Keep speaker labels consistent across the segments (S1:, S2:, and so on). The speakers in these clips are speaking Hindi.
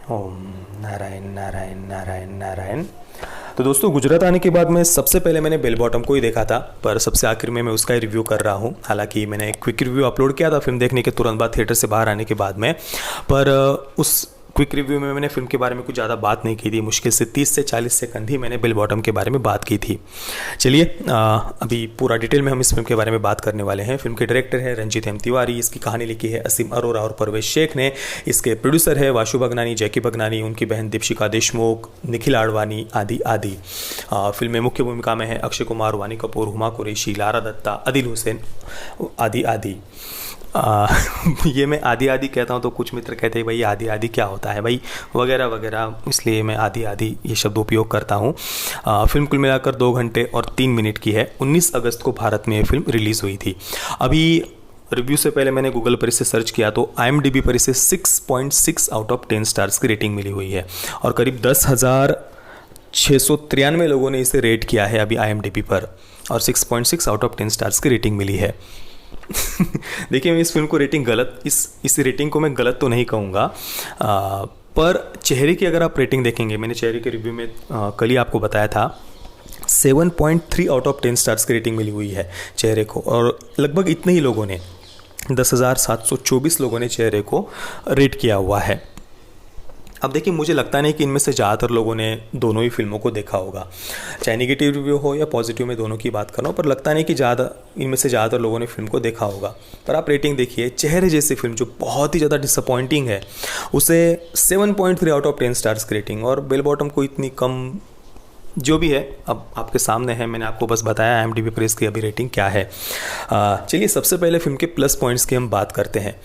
S1: ओम नारायण नारायण नारायण नारायण। तो दोस्तों, गुजरात आने के बाद में सबसे पहले मैंने बेल बॉटम को ही देखा था, पर सबसे आखिर में मैं उसका ही रिव्यू कर रहा हूँ। हालांकि मैंने एक क्विक रिव्यू अपलोड किया था फिल्म देखने के तुरंत बाद थिएटर से बाहर आने के बाद में, पर उस क्विक रिव्यू में मैंने फिल्म के बारे में कुछ ज़्यादा बात नहीं की थी। मुश्किल से 30 से 40 सेकंड ही मैंने बेल बॉटम के बारे में बात की थी। चलिए, अभी पूरा डिटेल में हम इस फिल्म के बारे में बात करने वाले हैं। फिल्म के डायरेक्टर है रंजीत एम तिवारी, इसकी कहानी लिखी है असीम अरोरा और परवेश शेख ने। इसके प्रोड्यूसर है वाशु भगनानी, जैकी भगनानी, उनकी बहन दीपशिका देशमुख, निखिल आडवाणी आदि आदि। फिल्म में मुख्य भूमिका में है अक्षय कुमार, वानी कपूर, हुमा कुरैशी, लारा दत्ता, आदिल हुसैन आदि आदि। ये मैं आदि आदि कहता हूँ तो कुछ मित्र कहते हैं भाई आदि आदि क्या होता है भाई, वगैरह वगैरह, इसलिए मैं आदि आदि ये शब्द उपयोग करता हूँ। फिल्म कुल मिलाकर 2 घंटे और 3 मिनट की है। 19 अगस्त को भारत में ये फिल्म रिलीज़ हुई थी। अभी रिव्यू से पहले मैंने गूगल पर इसे सर्च किया तो IMDb पर इसे 6.6 आउट ऑफ 10 स्टार्स की रेटिंग मिली हुई है और करीब 10,693 लोगों ने इसे रेट किया है अभी IMDb पर, और 6.6 आउट ऑफ 10 स्टार्स की रेटिंग मिली है। देखिए, मैं इस फिल्म को रेटिंग गलत इस रेटिंग को मैं गलत तो नहीं कहूँगा, पर चेहरे की अगर आप रेटिंग देखेंगे, मैंने चेहरे के रिव्यू में कल ही आपको बताया था 7.3 आउट ऑफ 10 स्टार्स की रेटिंग मिली हुई है चेहरे को, और लगभग इतने ही लोगों ने 10,724 लोगों ने चेहरे को रेट किया हुआ है। अब देखिए, मुझे लगता नहीं कि इनमें से ज़्यादातर लोगों ने दोनों ही फिल्मों को देखा होगा, चाहे नेगेटिव रिव्यू हो या पॉजिटिव, में दोनों की बात कर रहा हूँ, पर लगता नहीं कि इनमें से ज़्यादातर लोगों ने फिल्म को देखा होगा। पर आप रेटिंग देखिए, चेहरे जैसी फिल्म जो बहुत ही ज़्यादा डिसअपॉइंटिंग है उसे 7.3 आउट ऑफ 10 स्टार्स की रेटिंग, और बेल बॉटम को इतनी कम, जो भी है अब आपके सामने है, मैंने आपको बस बताया IMDb पर इसकी अभी रेटिंग क्या है। चलिए, सबसे पहले फिल्म के प्लस पॉइंट्स की हम बात करते हैं।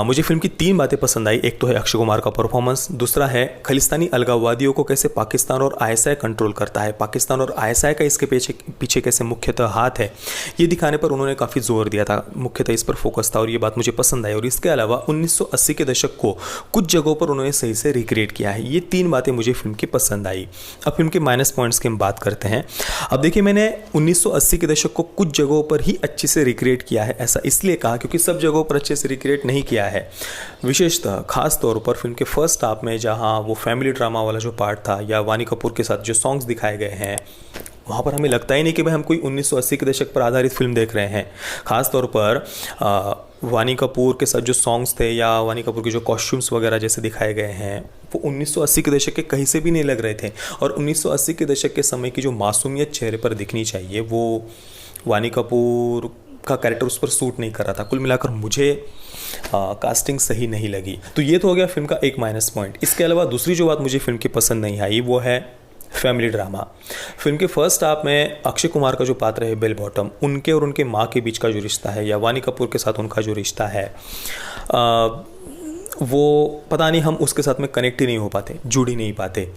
S1: मुझे फिल्म की 3 बातें पसंद आई। एक तो है अक्षय कुमार का परफॉर्मेंस, दूसरा है खालिस्तानी अलगाववादियों को कैसे पाकिस्तान और ISI कंट्रोल करता है, पाकिस्तान और ISI का इसके पीछे कैसे मुख्यतः हाथ है, ये दिखाने पर उन्होंने काफ़ी जोर दिया था, मुख्यतः इस पर फोकस था, और ये बात मुझे पसंद आई। और इसके अलावा 1980 के दशक को कुछ जगहों पर उन्होंने सही से रिक्रिएट किया है। ये 3 बातें मुझे फिल्म की पसंद आई। अब फिल्म के माइनस पॉइंट्स की हम बात करते हैं। अब देखिए, मैंने 1980 के दशक को कुछ जगहों पर ही अच्छे से रिक्रिएट किया है, ऐसा इसलिए कहा क्योंकि सब जगहों पर अच्छे से रिक्रिएट नहीं किया है। विशेषतः खास तौर पर फिल्म के फर्स्ट हाफ में, जहां वो फैमिली ड्रामा वाला जो पार्ट था, या वानी कपूर के साथ जो सॉन्ग्स दिखाए गए हैं, वहाँ पर हमें लगता ही नहीं कि भाई हम कोई 1980 के दशक पर आधारित फिल्म देख रहे हैं। ख़ास तौर पर वानी कपूर के साथ जो सॉन्ग्स थे या वानी कपूर के जो कॉस्ट्यूम्स वगैरह जैसे दिखाए गए हैं, वो 1980 के दशक के कहीं से भी नहीं लग रहे थे। और 1980 के दशक के समय की जो मासूमियत चेहरे पर दिखनी चाहिए, वो वानी कपूर का कैरेक्टर उस पर सूट नहीं कर रहा था। कुल मिलाकर मुझे कास्टिंग सही नहीं लगी। तो ये तो हो गया फिल्म का एक माइनस पॉइंट। इसके अलावा दूसरी जो बात मुझे फिल्म की पसंद नहीं आई वो है फैमिली ड्रामा। फिल्म के फर्स्ट हाफ में अक्षय कुमार का जो पात्र है बेल बॉटम, उनके और उनके माँ के बीच का जो रिश्ता है, या वानी कपूर के साथ उनका जो रिश्ता है, वो पता नहीं, हम उसके साथ में कनेक्ट ही नहीं हो पाते, जुड़ ही नहीं पाते।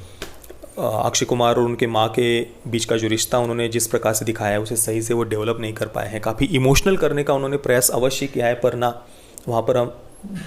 S1: अक्षय कुमार और उनके माँ के बीच का जो रिश्ता उन्होंने जिस प्रकार से दिखाया है, उसे सही से वो डेवलप नहीं कर पाए हैं। काफ़ी इमोशनल करने का उन्होंने प्रयास अवश्य किया है, पर ना वहाँ पर हम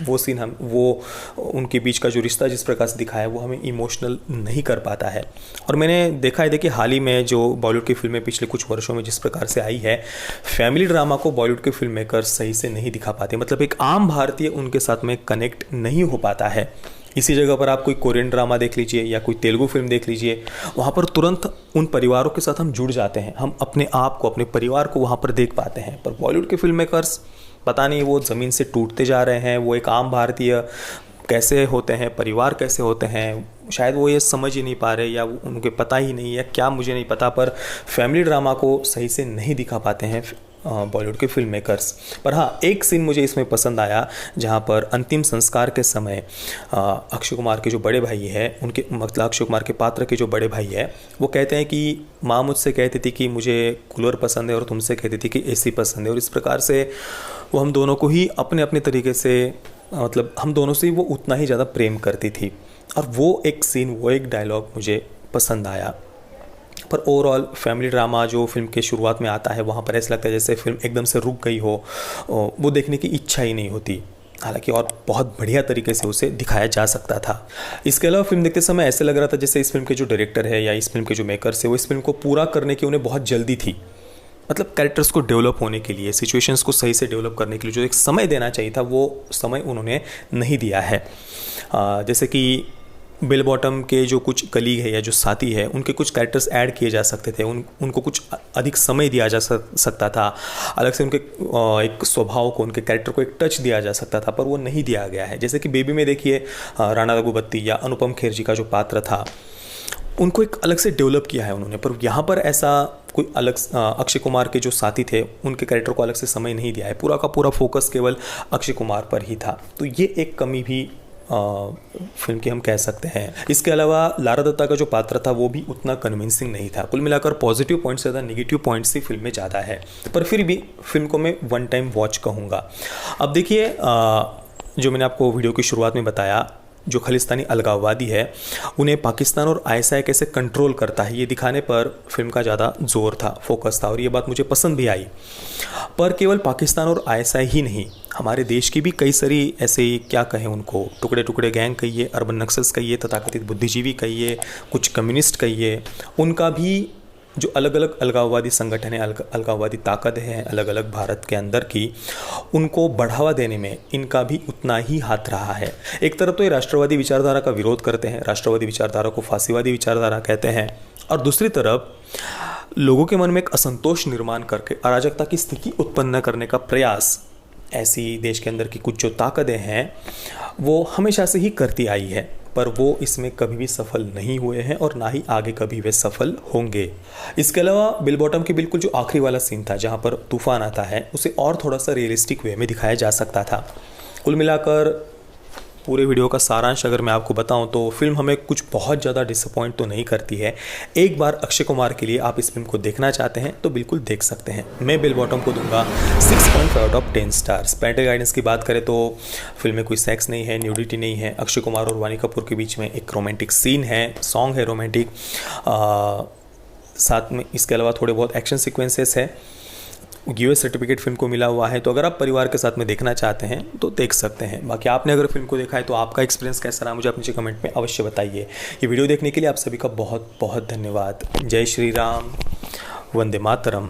S1: वो सीन, हम वो उनके बीच का जो रिश्ता जिस प्रकार से दिखाया है, वो हमें इमोशनल नहीं कर पाता है। और मैंने देखा है, देखिए, हाल ही में जो बॉलीवुड की फिल्में पिछले कुछ वर्षों में जिस प्रकार से आई है, फैमिली ड्रामा को बॉलीवुड के फिल्म मेकर सही से नहीं दिखा पाते। मतलब एक आम भारतीय उनके साथ में कनेक्ट नहीं हो पाता है। इसी जगह पर आप कोई कोरियन ड्रामा देख लीजिए या कोई तेलुगु फिल्म देख लीजिए, वहाँ पर तुरंत उन परिवारों के साथ हम जुड़ जाते हैं, हम अपने आप को, अपने परिवार को वहाँ पर देख पाते हैं। पर बॉलीवुड के फिल्म मेकर्स पता नहीं वो ज़मीन से टूटते जा रहे हैं। वो एक आम भारतीय कैसे होते हैं, परिवार कैसे होते हैं, शायद वो ये समझ ही नहीं पा रहे, या उनके पता ही नहीं है क्या, मुझे नहीं पता, पर फैमिली ड्रामा को सही से नहीं दिखा पाते हैं बॉलीवुड के फिल्म मेकर्स। पर हाँ, एक सीन मुझे इसमें पसंद आया, जहाँ पर अंतिम संस्कार के समय अक्षय कुमार के जो बड़े भाई है, उनके मतलब अक्षय कुमार के पात्र के जो बड़े भाई है, वो कहते हैं कि माँ मुझसे कहती थी कि मुझे कूलर पसंद है और तुमसे कहती थी कि AC पसंद है। और इस प्रकार से वो हम दोनों को ही अपने अपने तरीके से, मतलब हम दोनों से ही वो उतना ही ज़्यादा प्रेम करती थी। और वो एक सीन, वो एक डायलॉग मुझे पसंद आया। पर ओवरऑल फैमिली ड्रामा जो फिल्म के शुरुआत में आता है, वहाँ पर ऐसा लगता है जैसे फिल्म एकदम से रुक गई हो, वो देखने की इच्छा ही नहीं होती। हालांकि और बहुत बढ़िया तरीके से उसे दिखाया जा सकता था। इसके अलावा फिल्म देखते समय ऐसे लग रहा था जैसे इस फिल्म के जो डायरेक्टर है या इस फिल्म के जो मेकर्स है, वो इस फिल्म को पूरा करने की उन्हें बहुत जल्दी थी। मतलब कैरेक्टर्स को डेवलप होने के लिए, सिचुएशंस को सही से डेवलप करने के लिए जो एक समय देना चाहिए था, वो समय उन्होंने नहीं दिया है। जैसे कि बेल बॉटम के जो कुछ कलीग है या जो साथी है उनके कुछ कैरेक्टर्स ऐड किए जा सकते थे, उनको कुछ अधिक समय दिया जा सकता था, अलग से उनके एक स्वभाव को, उनके कैरेक्टर को एक टच दिया जा सकता था, पर वो नहीं दिया गया है। जैसे कि बेबी में देखिए राणा रघुपति या अनुपम खेर जी का जो पात्र था उनको एक अलग से डेवलप किया है उन्होंने, पर यहाँ पर ऐसा कोई अलग अक्षय कुमार के जो साथी थे उनके कैरेक्टर को अलग से समय नहीं दिया है, पूरा का पूरा फोकस केवल अक्षय कुमार पर ही था। तो ये एक कमी भी फिल्म की हम कह सकते हैं। इसके अलावा लारा दत्ता का जो पात्र था वो भी उतना कन्विंसिंग नहीं था। कुल मिलाकर पॉजिटिव पॉइंट से ज़्यादा नेगेटिव पॉइंट्स ही फिल्म में ज़्यादा है, पर फिर भी फिल्म को मैं वन टाइम वॉच कहूँगा। अब देखिए जो मैंने आपको वीडियो की शुरुआत में बताया, जो खालिस्तानी अलगाववादी है उन्हें पाकिस्तान और आईएसआई कैसे कंट्रोल करता है, ये दिखाने पर फिल्म का ज़्यादा जोर था, फोकस था, और ये बात मुझे पसंद भी आई। पर केवल पाकिस्तान और आईएसआई ही नहीं, हमारे देश की भी कई सारी ऐसे, क्या कहें उनको, टुकड़े टुकड़े गैंग कहिए, अर्बन नक्सल्स कहिए, तथाकथित बुद्धिजीवी कहिए, कुछ कम्युनिस्ट कहिए, उनका भी जो अलग अलग अलगाववादी संगठन है, अलगाववादी ताकत है अलग अलग भारत के अंदर की, उनको बढ़ावा देने में इनका भी उतना ही हाथ रहा है। एक तरफ तो ये राष्ट्रवादी विचारधारा का विरोध करते हैं, राष्ट्रवादी विचारधारा को फांसीवादी विचारधारा कहते हैं, और दूसरी तरफ लोगों के मन में एक असंतोष निर्माण करके अराजकता की स्थिति उत्पन्न करने का प्रयास ऐसी देश के अंदर की कुछ जो ताकतें हैं वो हमेशा से ही करती आई है, पर वो इसमें कभी भी सफल नहीं हुए हैं और ना ही आगे कभी वे सफल होंगे। इसके अलावा बेल बॉटम के बिल्कुल जो आखिरी वाला सीन था जहाँ पर तूफान आता है, उसे और थोड़ा सा रियलिस्टिक वे में दिखाया जा सकता था। कुल मिलाकर पूरे वीडियो का सारांश अगर मैं आपको बताऊं तो फिल्म हमें कुछ बहुत ज़्यादा डिसअपॉइंट तो नहीं करती है। एक बार अक्षय कुमार के लिए आप इस फिल्म को देखना चाहते हैं तो बिल्कुल देख सकते हैं। मैं बेल बॉटम को दूंगा 6.5 out of 10 stars. Parental guidance की बात करें तो फिल्म में कोई सेक्स नहीं है, न्यूडिटी नहीं है। अक्षय कुमार और वानी कपूर के बीच में एक रोमांटिक सीन है, सॉन्ग है रोमांटिक, साथ में इसके अलावा थोड़े बहुत एक्शन सीक्वेंसेस है। यूएस सर्टिफिकेट फिल्म को मिला हुआ है, तो अगर आप परिवार के साथ में देखना चाहते हैं तो देख सकते हैं। बाकी आपने अगर फिल्म को देखा है तो आपका एक्सपीरियंस कैसा रहा मुझे आप नीचे कमेंट में अवश्य बताइए। ये वीडियो देखने के लिए आप सभी का बहुत बहुत धन्यवाद। जय श्री राम, वंदे मातरम।